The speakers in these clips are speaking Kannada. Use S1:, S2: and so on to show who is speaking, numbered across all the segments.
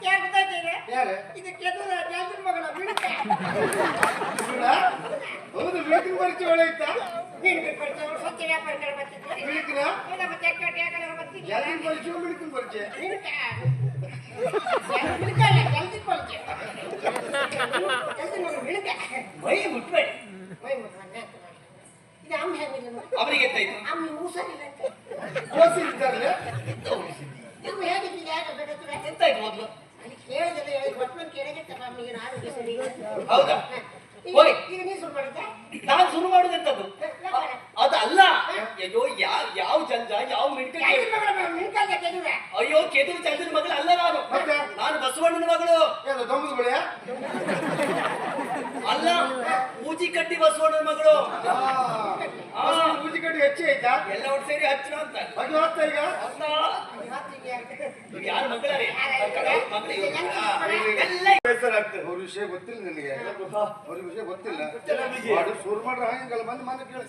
S1: ಯಾರು ಗೊತ್ತಾಯ್ತೇನೆ?
S2: ಯಾರು?
S1: ಇದಕ್ಕೆ ಎದುರು ಜಾತಿನ ಮಗಳ ಬಿಡುತ್ತೆ.
S2: ಹೌದು, ಬಿಳಿಕಿನ ಪರಿಚಯ ಒಳ್ಳೆ ಇತ್ತ.
S1: ಬಿಡುತ್ತೆ ಪರಿಚಯ ಸತ್ಯ ವ್ಯಾಪಾರ ಬರ್ತಿದ್ದಾರೆ.
S2: ಬಿಳಿಕಿನ
S1: ನಮ್ಮ ತೆಕ್ಕ ಟೇಕಲ ಬರ್ತಿದ್ದಾರೆ.
S2: ಜಾತಿನ ಪರಿಚಯ ಬಿಳಿಕಿನ ಪರಿಚಯ.
S1: ಬಿಡುತ್ತೆ. ಬಿಡುತ್ತಲ್ಲ ಜಾತಿ ಪರಿಚಯ. ಜಾತಿ ಮಗಳು ಬಿಡುತ್ತೆ.
S3: ಮೈ ಮುಟ್ಬೇಡಿ.
S1: ಮೈ ಮುಟ್ಕೊಂಡೆ. ಇದು ಅಮ್ಮ ಹೇಗಿಲ್ಲ?
S3: ಅವರಿಗೆ ಎತ್ತಾಯ್ತು.
S1: ಅಮ್ಮ ಊಸರಿಲ್ಲ ಅಂತ.
S2: ಓಸಿರ್ತಾರಲ್ಲ
S1: ನೀವು ಹೇಗಿದ್ದೀರಿ? ಯಾಕೆ ಬೇಡತ್ರ?
S3: ಎಂತಾಯ್ತು ಮೊದ್ಲು?
S1: ಅಲ್ಲಿ ಕೇಳಿದ್ರೆ ಹೇಳಿ ಕೊಟ್ಟರು ಕೇಳಿದ್ರೆ ನಮಗೆ ಆರೋಗ್ಯ ಸರಿ ಇಲ್ಲ.
S3: ಹೌದಾ?
S1: ಈಗ ನೀ ಶುರು ಮಾಡಿದ್ದೆ?
S3: ನಾನು ಶುರು ಮಾಡುದಂತದ್ದು ಅದಲ್ಲ. ಅಯ್ಯೋ ಯಾವ ಚಂದ ಯಾವ ಮಿಡ್ಕ. ಅಯ್ಯೋ ಕೆದುರು ಚಂದ್ರನ ಮಗಳು ಅಲ್ಲ ನಾನು. ನಾನು ಬಸವಣ್ಣನ ಮಗಳು.
S2: ಏನು ದೊಂಬದ ಬಳಿಯ
S3: ಅಲ್ಲ, ಮೂಜಿ ಕಟ್ಟಿ ಬಸವಣ್ಣನ ಮಗಳು.
S2: ಮೂಜಿ ಕಟ್ಟಿ ಹೆಚ್ಚಿ ಆಯ್ತಾ?
S3: ಎಲ್ಲ ಒಟ್ಟು ಸೇರಿ ಹಚ್ಚನ ಅಂತ.
S2: ಅದು ಹೋಗ್ತಾ ಈಗ
S3: ಯಾರ ಮಗಳೇ
S2: ಬೇಸರಾಗ್ತದೆ. ಅವ್ರ ವಿಷಯ ಗೊತ್ತಿಲ್ಲ ನನಗೆ. ಅವ್ರ ವಿಷಯ ಗೊತ್ತಿಲ್ಲ. ಶುರು ಮಾಡ್ರೆ ಹಂಗಲ್ಲ. ಬಂದು ಮನೆ ಕೇಳಿ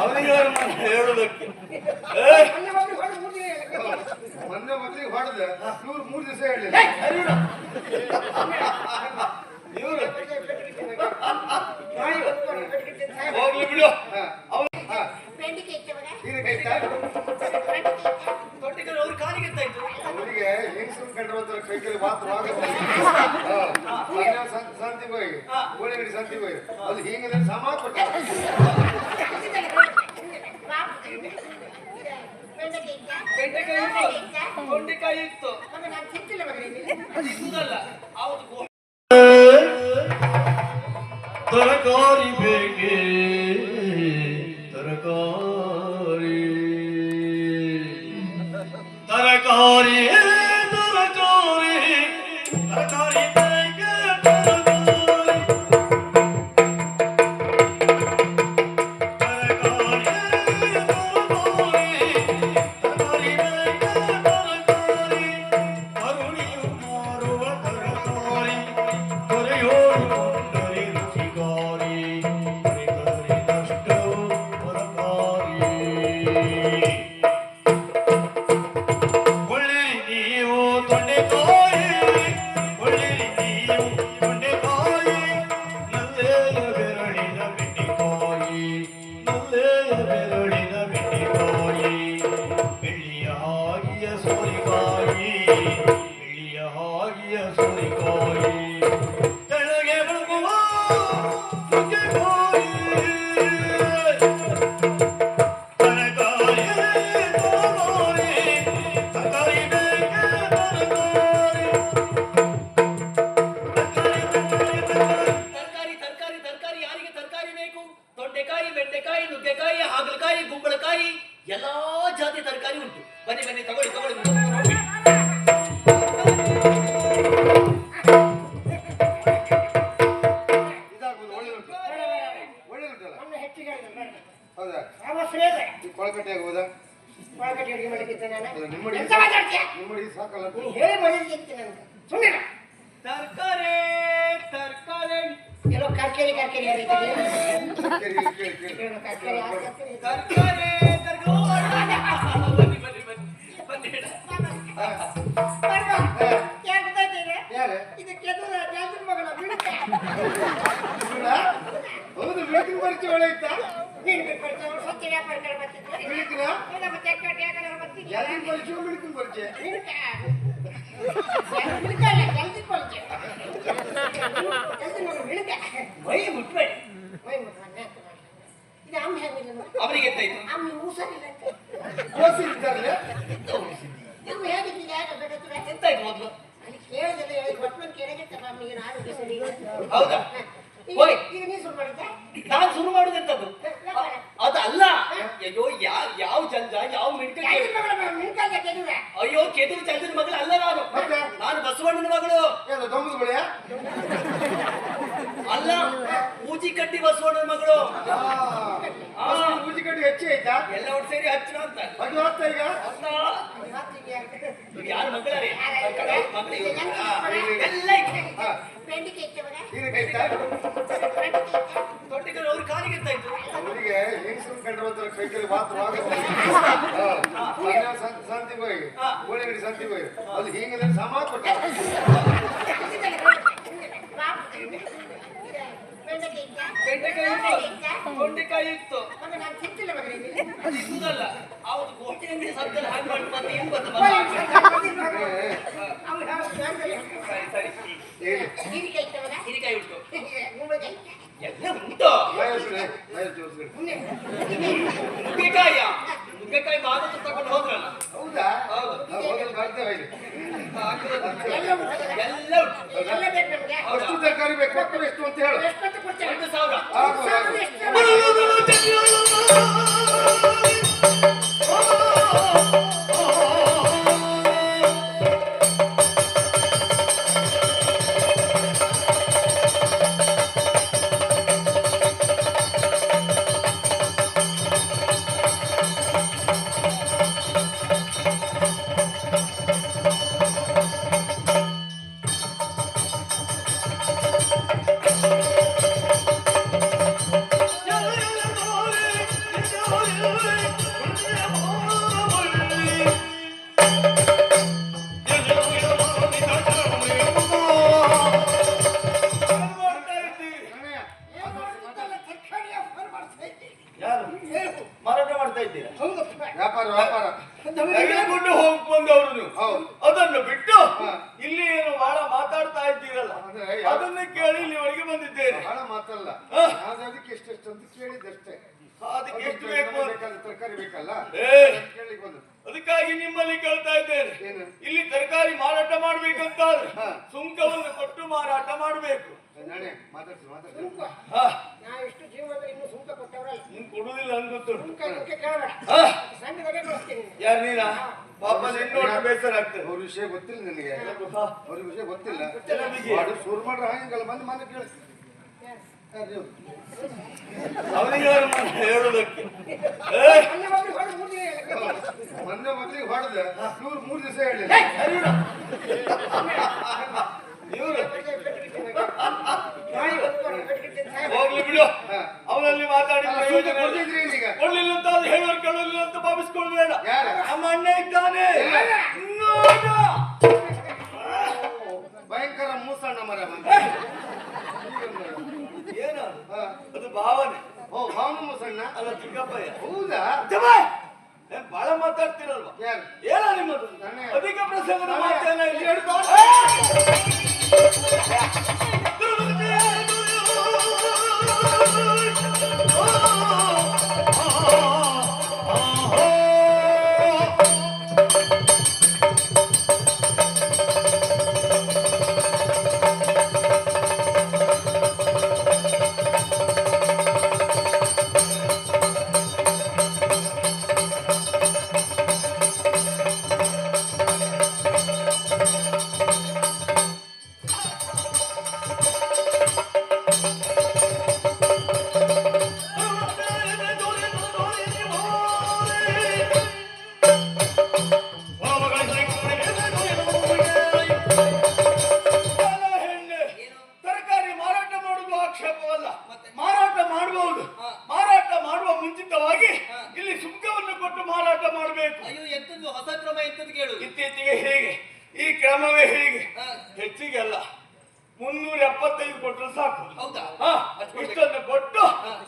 S3: ಅವರಿಗೆ ಹೇಳುದಕ್ಕೆ
S2: ಮೊನ್ನೆ ಮೊದಲಿಗೆ ಹೊಡೆದ ಇವ್ರು 3 ದಿವಸ ಹೇಳಲಿಲ್ಲ.
S3: ಇವರು ಹೋಗ್ಲಿ ಬಿಡು. ತೊಟ್ಟಿಗಳು ಅವ್ರ ಕಾಲಿಗೆ ಎತ್ತಾಯ್ತು.
S2: ಅವರಿಗೆ ಹೆಂಗಸರು ಕಂಡ್ರೆ ಕೈಕಲ್ಲಿ ಮಾತ್ರ ಶಾಂತಿ ಹೋಗಿ ಗೋಳಿಗಡಿ ಶಾಂತಿ ಹೋಗಿ ಅದು ಹಿಂಗೆ ಸಮ ಕೊಟ್ಟ
S3: ತೊಂಡೆಕಾಯಿ ಇತ್ತು. ಇದ್ದಲ್ಲ ಅವತ್ತು ತರಕಾರಿ ಬೇಕೆ ತರಕಾರಿ ತರಕಾರಿ ತರಕಾರಿ ತರಕಾರಿ ಬೇಕೆ ತೊಂಡೆಕಾಯಿ, ಬೆಂಡೆಕಾಯಿ, ನುಗ್ಗೆಕಾಯಿ, ಹಾಗಲಕಾಯಿ, ಗುಂಬಳಕಾಯಿ ಎಲ್ಲಾ ಜಾತಿ ತರಕಾರಿ ಉಂಟು. ಬನ್ನಿ ಬನ್ನಿ ತಗೊಳ್ಳಿ ತಗೊಳ್ಳಿ.
S2: ಇದಾಗ್ಬೋದು. ಒಳ್ಳೆ ಉಂಟು, ಒಳ್ಳೆ ಉಂಟಲ್ಲ. ಹೌದಾ? ಕೊಳಕಟ್ಟೆ ಆಗ್ಬೋದಾ? ನಿಮ್ಮಡಿ ಸಾಕಲ್ಲ.
S3: ತರಕಾರಿ ತರಕಾರಿ
S1: ಎಲ್ಲೋ ಕರ್ಕೇರಿ
S2: ತರಕಾರಿ
S3: ತರಕಾರಿ ಬನ್ನಿ ಬನ್ನಿ ಬನ್ನಿ ಬನ್ನಿ.
S1: ಯಾರು ಗೊತ್ತಾಯ್ತೇನೆ?
S2: ಯಾರು?
S1: ಇದಕ್ಕೆ ಎದುರು ಜಾತಿನ ಮಗಳ ಬಿಡುತ್ತೆ.
S2: ಹೌದು, ಬಿಳಿಕಿನ ಪರಿಚಯ ಒಳ್ಳೆ ಇತ್ತ.
S1: ಸತ್ಯ ವ್ಯಾಪಾರ ಬರ್ತಿದ್ದಾರೆ.
S2: ಬಿಳಿಕಿನ
S1: ನಮ್ಮ ತೆಕ್ಕ ಟೇಕಲ ಬರ್ತಿದ್ದಾರೆ.
S2: ಜಾತಿನ ಪರಿಚಯ ಬಿಳಿಕಿನ ಪರಿಚಯ.
S1: ಬಿಡುತ್ತಲ್ಲ ಜಾತಿ ಪರಿಚಯ. ಜಾತಿ ಮಗಳು ಬಿಡುತ್ತೆ.
S3: ಮೈ ಮುಟ್ಬೇಡಿ.
S1: ಮೈ ಮುಟ್ಕೊಂಡೆ. ಇದು ಅಮ್ಮ ಹೇಗಿಲ್ಲ?
S3: ಅವರಿಗೆ ಎತ್ತಾಯ್ತು.
S1: ಅಮ್ಮ ಊಸರಿಲ್ಲ ಅಂತ.
S2: ಓಸಿರ್ತಾರಲ್ಲ
S1: ನೀವು ಹೇಗಿದ್ದೀರಿ? ಯಾಕೆ ಬೇಡತ್ರ?
S3: ಎಂತಾಯ್ತು ಮೊದ್ಲು?
S1: ಅಲ್ಲಿ ಕೇಳಿದ್ರೆ ಹೇಳಿ ಕೊಟ್ಟರು ಕೇಳಿದ್ರೆ ನಮಗೆ ಆರೋಗ್ಯ ಸರಿ ಇಲ್ಲ.
S3: ಹೌದಾ?
S1: ಈಗ ನೀ ಶುರು ಮಾಡಿದ್ದೆ?
S3: ನಾನು ಶುರು ಮಾಡುದಂತದ್ದು ಅದಲ್ಲ. ಅಯ್ಯೋ ಯಾವ ಚಂದ ಯಾವ ಮಿಡ್ಕ. ಅಯ್ಯೋ ಕೆದುರು ಚಂದ್ರನ ಮಗಳು ಅಲ್ಲ ನಾನು. ನಾನು ಬಸವಣ್ಣನ ಮಗಳು.
S2: ಏನು ದೊಂಬದ ಬಳಿಯ
S3: ಅಲ್ಲ, ಮೂಜಿ ಕಟ್ಟಿ ಬಸವಣ್ಣನ ಮಗಳು.
S2: ಮೂಜಿ ಕಟ್ಟಿ ಹೆಚ್ಚಿ ಆಯ್ತಾ?
S3: ಎಲ್ಲ ಒಟ್ಟು ಸೇರಿ ಹಚ್ಚನ ಅಂತ.
S2: ಅದು ಹೋಗ್ತಾ ಈಗ
S3: ಯಾರ ಮಗಳೇ ಮಗಳು ಎಲ್ಲ ತೊಟ್ಟಿಗಳು ಅವ್ರ ಕಾಲಿಗೆ ಎತ್ತಾಯ್ತು.
S2: ಅವರಿಗೆ ಹೆಂಗಸರು ಕಂಡ್ರೆ ಕೈಕಲ್ಲಿ ಮಾತ್ರ ಸಂತಿಗೆ ಹೋಗಿ
S3: ಹಾ.
S2: ಗೋಳಿಗಡಿ ಸಂತಿಗೆ ಹೋಗಿ ಅಲ್ಲಿ ಹಿಂಗೆ ಸಮ ಕೊಟ್ಟ
S3: ತೊಂಡೆಕಾಯಿ ಇತ್ತು ಅದು ಇರುವುದಲ್ಲ ಅವತ್ತು ಗೋಟೆ ಅಂಗಡಿ ಸತ್ತಲ್ಲಿ ಹಾಗೆ ಮಾಡಿ ಮತ್ತೆ ಏನು ಬಂದ ಸರಿ ಸರಿ ಹೀರಿಕಾಯಿ ಉಂಟು ಎಲ್ಲ ಉಂಟು ನುಗ್ಗೆಕಾಯ ನುಗ್ಗೆಕಾಯಿ ಬಾಗತ್ತು ತಗೊಂಡು ಹೋದ್ರಲ್ಲ
S2: ಹೌದಾ
S3: ಹೌದು
S2: ನಾವು ಹೋಗಲು ಬರ್ತೇವೆ ಇಲ್ಲಿ.
S3: ಎಲ್ಲ ಉಂಟು
S2: ಅಷ್ಟು ತರಕಾರಿ ಬೇಕು ಕೊಟ್ಟು ಎಷ್ಟು ಅಂತ ಹೇಳು
S3: 1,000
S4: ಯಾರು ಮಾರಾಟ ಮಾಡ್ತಾ ಇದ್ದೀರಾ?
S2: ವ್ಯಾಪಾರ ವ್ಯಾಪಾರ
S4: ತೆಗೆದುಕೊಂಡು ಹೋಗಿ ಬಂದವರು ನೀವು
S2: ಹೌದು
S4: ಅದನ್ನು ಬಿಟ್ಟು
S2: ಹಾ.
S4: ಇಲ್ಲಿ ಏನು ಬಹಳ ಮಾತಾಡ್ತಾ ಇದ್ದೀರಲ್ಲ
S2: ಅಂದ್ರೆ ಯಾವ-
S4: ಅದನ್ನೇ ಕೇಳಿ ಇಲ್ಲಿವರೆಗೆ ಬಂದಿದ್ದೇನೆ.
S2: ಬಹಳ ಮಾತಲ್ಲ
S4: ಹಾ.
S2: ಅದಕ್ಕೆ ಎಷ್ಟೆಷ್ಟು ಅಂತ ಕೇಳಿದ್ದಷ್ಟೇ
S4: ಅದಕ್ಕೆ ಎಷ್ಟು ಬೇಕು ಅಂತ?
S2: ಬೇಕಾದ್ರೆ ತರಕಾರಿ ಬೇಕಲ್ಲ
S4: ಏ,
S2: ಕೇಳಿಕ್ ಬಂದು
S4: ಅದಕ್ಕಾಗಿ ನಿಮ್ಮಲ್ಲಿ ಕೇಳ್ತಾ ಇದ್ದೇನೆ.
S2: ಏನು
S4: ಇಲ್ಲಿ ತರಕಾರಿ ಮಾರಾಟ ಮಾಡ್ಬೇಕಂತಾದ್ರೆ
S2: ಹಾ.
S4: ಸುಂಕವನ್ನು ಕೊಟ್ಟು ಮಾರಾಟ ಮಾಡ್ಬೇಕು.
S2: ನಾನೇ ಮಾತಾಡ್ತೀನಿ
S4: ಹಾ,
S1: ನಾವಿಷ್ಟು ಜೀವನದಲ್ಲಿ ಇನ್ನೂ ಸುಂಕ ಕೊಟ್ಟವರಲ್ಲ
S4: ನೀನ್ ಕೊಡುದಿಲ್ಲ ಅನ್ಗೊತ್ತು.
S1: ಸುಂಕ ಇದಕ್ಕೆ ಕೇಳಬೇಡ
S4: ಹಾ,
S1: ಸಣ್ಣದಾಗೆ ಕಳಿಸ್ತೀನಿ
S4: ಯಾರು ನೀನಾ? ಪಾಪ ನಿನ್ನೋಟ್ಟು ಬೇಸರ ಆಗ್ತದೆ.
S2: ಅವ್ರ ವಿಷಯ ಗೊತ್ತಿಲ್ಲ ನನಗೆ
S4: ಹಾ,
S2: ಅವ್ರ ವಿಷಯ ಗೊತ್ತಿಲ್ಲ
S4: ಎಲ್ಲ ಬಿಗಿ.
S2: ಮಾಡು ಶುರು ಮಾಡ್ರೆ ಹಾಗಲ್ಲ ಬಂದು ಮನೆ ಕೇಳಿ
S4: ಅವನಿಗೆ ಅವ್ರ ಮನೆ ಹೇಳೋದಕ್ಕೆ. ಏ,
S1: ಅಲ್ಲಿ ಹೋಗಿ ಹೊರಗೆ ಮೂರು ದಿನ
S2: ಮೊನ್ನೆ ಮೊದಲಿಗೆ ಹೊಡೆದ ಇವ್ರು 3 ದಿವಸ ಹೇಳಲಿಲ್ಲ
S4: ಇವ್ರು ಹೋಗ್ಲಿ ಬಿಡು.
S2: ಹಾ.
S4: ಅವನಲ್ಲಿ ಮಾತಾಡಿ ಪ್ರಯೋಜನ ಇಲ್ಲ.
S2: ಕೊಡ್ತಿದ್ರಿ ಈಗ
S4: ಕೊಡ್ಲಿಲ್ಲ ಅಂತ ಅದು ಹೇಳೋರು ಕೇಳಲಿಲ್ಲ ಅಂತ ಭಾವಿಸ್ಕೊಳ್ಬೇಡ.
S2: ಯಾರು?
S4: ನಮ್ಮ ಅಣ್ಣ ಇದ್ದಾನೆ.
S2: ಇಲ್ಲ.
S4: ನೋಡ.
S2: ಭಯಂಕರ ಮೂಸಣ್ಣ ಮರ
S4: ಏನು
S2: ಹಾ.
S4: ಅದು ಭಾವನೆ.
S2: ಓ ಭಾವನ ಮೂಸಣ್ಣ
S4: ಅಲ್ಲ ಚಿಕ್ಕಪ್ಪಯ್ಯ.
S2: ಹೌದಾ
S4: ಜಮಾಯ್! ಏನ್ ಬಾಳ ಮಾತಾಡ್ತಿರಲ್ವಾ?
S2: ಯಾರು
S4: ಏನ ನಿಮ್ಮದು?
S2: ನಾನೇ.
S4: ಅಧಿಕ ಪ್ರಸಂಗದ ಮಾತೇನ ಇಲ್ಲಿ ಹೇಳ್ತಾ? ತರಕಾರಿ ಮಾರಾಟ ಮಾಡುವುದು ಆಕ್ಷೇಪವಲ್ಲ. ಮಾರಾಟ ಮಾಡಬಹುದು. ಮಾರಾಟ ಮಾಡುವ ಮುಂಚಿತವಾಗಿ ಇಲ್ಲಿ ಸುಂಕವನ್ನು ಕೊಟ್ಟು ಮಾರಾಟ ಮಾಡಬೇಕು.
S3: ಅಯ್ಯೋ ಎಂತದ್ದು ಹೊಸ ಕ್ರಮ ಎಂತದ್ದು ಕೇಳು
S4: ಇತ್ತೀಚೆಗೆ ಹೀಗೆ ಈ ಕ್ರಮವೇ ಹೀಗೆ. ಹೆಚ್ಚಿಗೆ ಅಲ್ಲ, 375 ಕೊಟ್ಟರು ಸಾಕು.
S3: ಹೌದಾ?
S4: ಹಾ, ಇಷ್ಟನ್ನು ಕೊಟ್ಟು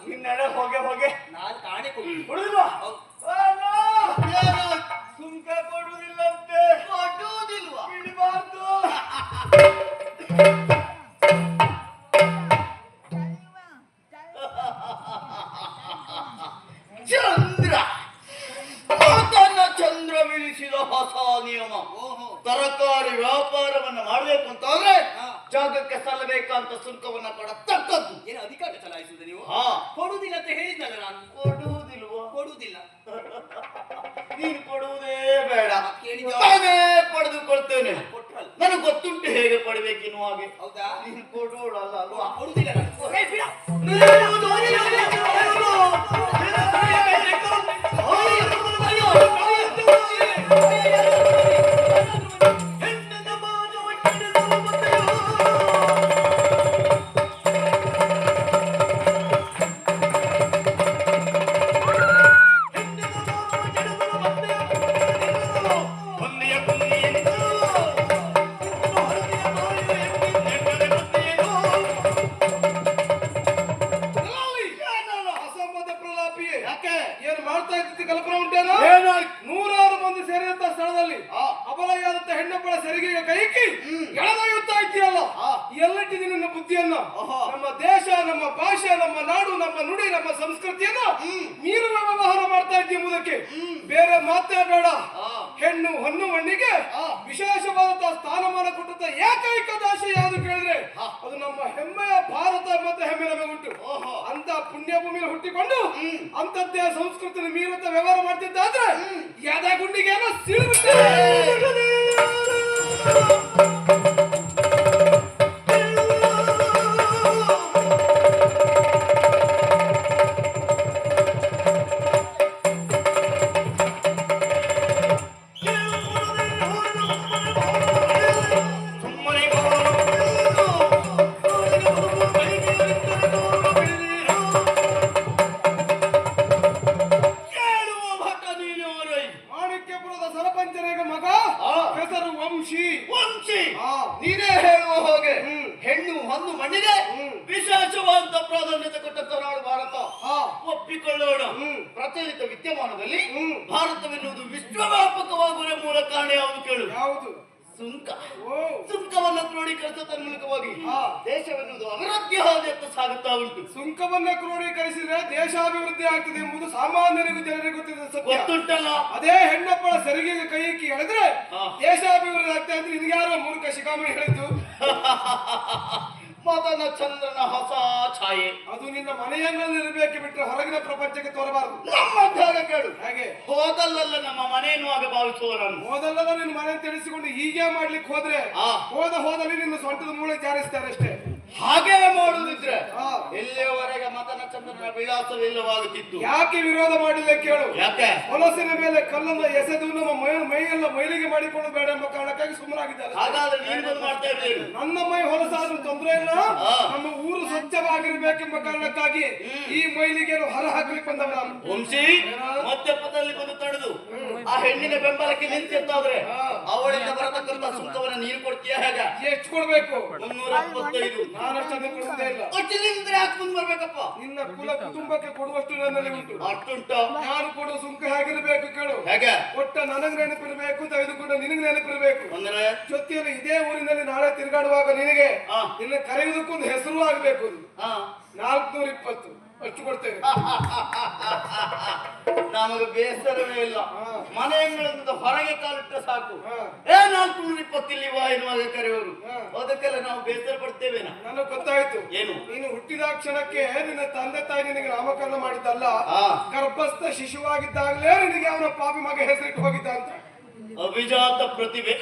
S4: ನಿನ್ನೆಡೆ ಹೊಗೆ ಹೊಗೆ
S3: ನಾನು ಕಾಣೆ ಕೊಡುದು
S4: ಕೊಡುದಿಲ್ವಾ?
S3: ಹೌದು.
S4: ಸುಂಕ ಕೊಡುವುದಿಲ್ಲಂತೆ.
S3: ಕೊಡುವುದಿಲ್ವಾ?
S4: ಬಿಡಬಾರ್ದು.
S3: ಚಂದ್ರ ಅದನ್ನ ಚಂದ್ರ ವಿಧಿಸಿದ ಹೊಸ ನಿಯಮ. ತರಕಾರಿ ವ್ಯಾಪಾರವನ್ನ ಮಾಡಬೇಕು ಅಂತಾದ್ರೆ ಜಾಗಕ್ಕೆ ಸಲ್ಲಬೇಕಂತ ಸುಂಕವನ್ನ ಕೊಡತಕ್ಕದ್ದು. ಏನು ಅಧಿಕಾರ ಚಲಾಯಿಸುವುದು ನೀವು?
S4: ಹಾ,
S3: ಕೊಡುವುದಿಲ್ಲ ಅಂತ ಹೇಳಿದ್ನಲ್ಲ ನಾನು.
S4: ಕೊಡುವುದಿಲ್ವಾ?
S3: ಕೊಡುವುದಿಲ್ಲ.
S4: ನೀನು ಕೊಡುವುದೇ ಬೇಡ,
S3: ಕೇಳಿದ್ಯಾ?
S4: ನಾನೇ ಪಡೆದುಕೊಳ್ತೇನೆ.
S3: ಕೊಟ್ರಲ್ಲ.
S4: ನನಗೆ ಗೊತ್ತುಂಟು ಹೇಗೆ ಪಡಬೇಕೆನ್ನುವ ಹಾಗೆ.
S3: ಹೌದಾ?
S4: ನೀನು ಕೊಡೋಳಲ್ಲ ಅಲ್ವಾ?
S3: ಕೊಡುವುದಿಲ್ಲ ನಾನು. ಏ, ಬಿಡ.
S4: ಬೇಡ. ಹೆಣ್ಣು ಹೊನ್ನು ಮಣ್ಣಿಗೆ ವಿಶೇಷವಾದಂತಹ ಸ್ಥಾನಮಾನ ಕೊಟ್ಟಂತ ಏಕೈಕ ದೇಶ ಯಾವುದು ಕೇಳಿದ್ರೆ ಅದು ನಮ್ಮ ಹೆಮ್ಮೆಯ ಭಾರತ ಮತ್ತೆ ಹೆಮ್ಮೆ ನಮಗೆ ಉಂಟು. ಅಂತ ಪುಣ್ಯ ಭೂಮಿಯಲ್ಲಿ ಹುಟ್ಟಿಕೊಂಡು ಅಂತದ್ದೇ ಸಂಸ್ಕೃತಿಯನ್ನು ಮೀರುತ್ತ ವ್ಯವಹಾರ ಮಾಡ್ತಿದ್ದಾದ್ರೆ ಯಾವ್ದೇ ಗುಂಡಿಗೆ ಏನೋ ಸಿಡಿಬಿಟ್ಟೆ.
S3: ನೀನೇ ಹೇಳುವ ಹಾಗೆ ಹೆಣ್ಣು ಹೊನ್ನು ಮಣ್ಣಿಗೆ ವಿಶೇಷವಾದ ಪ್ರಾಧಾನ್ಯತೆ ಕೊಟ್ಟಂತ ನಾಡು ಭಾರತ. ಒಪ್ಪಿಕೊಳ್ಳೋಣ, ಪ್ರಚಲಿತ ವಿದ್ಯಮಾನದಲ್ಲಿ ಭಾರತವೆನ್ನುವುದು ವಿಶ್ವವ್ಯಾಪಕವಾಗುವ ಮೂಲ ಕಾರಣ ಯಾವುದು ಕೇಳು?
S4: ಯಾವುದು?
S3: ಸುಂಕ. ಸುಂಕವನ್ನು ಕ್ರೋಢೀಕರಿಸುವ ತನ್ಮೂಲಕವಾಗಿ ದೇಶವೆನ್ನುವುದು ಅಭಿವೃದ್ಧಿ ಹಾದಿಯತ್ತ ಸಾಗುತ್ತಾ ಉಂಟು.
S4: ಸುಂಕವನ್ನ ಕ್ರೋಢೀಕರಿಸಿದ್ರೆ ದೇಶಾಭಿವೃದ್ಧಿ ಆಗ್ತದೆ ಎಂಬುದು ಸಾಮಾನ್ಯರಿಗೂ ಜನರಿಗೂ ಗೊತ್ತಿದೆ, ಸತ್ಯ.
S3: ಗೊತ್ತುಂಟಲ್ಲ?
S4: ಅದೇ ಹೆಣ್ಣಪ್ಪಳ ಸರಿಗೆಗೆ ಕೈ ಇಕ್ಕಿ ಹೇಳಿದ್ರೆ ದೇಶಾಭಿವೃದ್ಧಿ ಆಗ್ತದೆ ಅಂದ್ರೆ ನಿನಗ್ಯಾರೋ ಮೂರ್ಖ ಶಿಖಾಮಣಿ ಹೇಳಿದ್ದು?
S3: ಮದನ ಚಂದ್ರನ ಹೊಸ ಛಾಯೆ
S4: ಅದು ನಿನ್ನ ಮನೆಯಂಗಳಲ್ಲಿ ಇರಬೇಕು, ಬಿಟ್ಟರೆ ಹೊರಗಿನ ಪ್ರಪಂಚಕ್ಕೆ ತೋರಬಾರದು.
S3: ನಮ್ಮಂತಾಗ ಕೇಳು.
S4: ಹಾಗೆ
S3: ಹೋದಲ್ಲ ನಮ್ಮ ಮನೆಯನ್ನು ಆಗ ಭಾವಿಸುವ ನಾನು.
S4: ಹೋದಲ್ಲ ನಿನ್ನ ಮನೆ ತಿಳಿಸಿಕೊಂಡು ಹೀಗೆ ಮಾಡ್ಲಿಕ್ಕೆ ಹೋದ್ರೆ ಹೋದಲ್ಲಿ ನಿನ್ನ ಸೊಂಟದ ಮೂಳೆ ಜಾರಿಸ್ತಾರೆ ಅಷ್ಟೇ.
S3: ಹಾಗೆ ಮಾಡುವುದಿದ್ರೆ ಎಲ್ಲಿಯವರೆಗೆ ಮದನ ಚಂದ್ರನ ವಿಳಾಸವಿಲ್ಲವಾಗುತ್ತಿತ್ತು.
S4: ಯಾಕೆ ವಿರೋಧ ಮಾಡಿಲ್ಲ ಕೇಳು?
S3: ಯಾಕೆ?
S4: ಹೊಲಸಿನ ಮೇಲೆ ಕಲ್ಲನ್ನು ಎಸೆದು ನಮ್ಮ ಮೈಯೆಲ್ಲ ಮೈಲಿಗೆ ಮಾಡಿಕೊಂಡು ಬೇಡ ಎಂಬ ಕಾರಣಕ್ಕಾಗಿ ಸುಮ್ಮನಾಗಿದ್ದಾರೆ.
S3: ಹಾಗಾದ್ರೆ ನೀನು ಮಾಡ್ತಾ ಇದ್ದೇನೆ.
S4: ನನ್ನ ಮೈ ಹೊಲಸಾದ್ರೂ ತೊಂದರೆ ಇಲ್ಲ, ನಮ್ಮ ಊರು ಸ್ವಚ್ಛವಾಗಿರ್ಬೇಕೆಂಬ ಕಾರಣಕ್ಕಾಗಿ ಈ ಮೈಲಿಗೆಯನ್ನು ಹೊರ ಹಾಕ್ಲಿಕ್ಕೆ ಬಂದವ ನಾನು.
S3: ವಂಶಿ ಮಧ್ಯಪದಲ್ಲಿ ಬಂದು ತಡೆದು ಆ ಹೆಣ್ಣಿನ ಬೆಂಬಲಕ್ಕೆ ನಿಂತಿರ್ತಾದ್ರೆ ಅವಳಿಂದ ಬರತಕ್ಕಂತ ಸುಂಕವನ್ನು ನೀರು ಕೊಡ್ತೀಯ? ಹೇಗ?
S4: ಎಷ್ಟು ಕೊಡ್ಬೇಕು?
S3: 375.
S4: ನಾನಷ್ಟನ್ನು ಕೊಡುವುದೇ ಇಲ್ಲ.
S3: ಅಷ್ಟಿದ್ರೆ ಯಾಕೆ ಮುಂದೆ ಬರ್ಬೇಕಪ್ಪ?
S4: ನಿನ್ನ ಕುಲ ಕುಟುಂಬಕ್ಕೆ ಕೊಡುವಷ್ಟು ನನ್ನಲ್ಲಿ ಉಂಟು.
S3: ಅಷ್ಟುಂಟ?
S4: ನಾನು ಕೊಡುವ ಸುಂಕ ಹೇಗಿರ್ಬೇಕು ಕೇಳು?
S3: ಹೇಗೆ?
S4: ಕೊಟ್ಟ ನನಗ್ ನೆನಪಿರ್ಬೇಕು, ತೆಗೆದುಕೊಂಡು ನಿನಗೆ ನೆನಪಿರ್ಬೇಕು.
S3: ಅಂದ್ರೆ
S4: ಜೊತೆಯಲ್ಲಿ ಇದೇ ಊರಿನಲ್ಲಿ ನಾಳೆ ತಿರುಗಾಡುವಾಗ ನಿನಗೆ ನಿನ್ನ ಕರೆಯುವುದಕ್ಕೊಂದು ಹೆಸರು ಆಗ್ಬೇಕು. 420 ಅಷ್ಟು ಕೊಡ್ತೇವೆ.
S3: ನಮಗೆ ಬೇಸರವೇ ಇಲ್ಲ. ಮನೆಯಿಂದ ಹೊರಗೆ ಕಾಲಿಟ್ಟ ಸಾಕು. 420 ಇಲ್ಲಿ ವಾ ಎನ್ನುವಾಗ ಕರೆಯೋರು. ಅದಕ್ಕೆಲ್ಲ ನಾವು ಬೇಸರ ಪಡ್ತೇವೇನಾ?
S4: ನನಗೆ ಗೊತ್ತಾಯ್ತು.
S3: ಏನು?
S4: ನೀನು ಹುಟ್ಟಿದ ಕ್ಷಣಕ್ಕೆ ನಿನ್ನ ತಂದೆ ತಾಯಿ ನಿನಗೆ ನಾಮಕರಣ ಮಾಡಿದ್ದಲ್ಲ, ಗರ್ಭಸ್ಥ ಶಿಶುವಾಗಿದ್ದಾಗಲೇ ನಿನಗೆ ಅವನ ಪಾಪಿ ಮಗ ಹೆಸರಿಟ್ಟು ಹೋಗಿದ್ದ ಅಂತ.
S3: ಅಭಿಜಾತ ಪ್ರತಿಭೆ.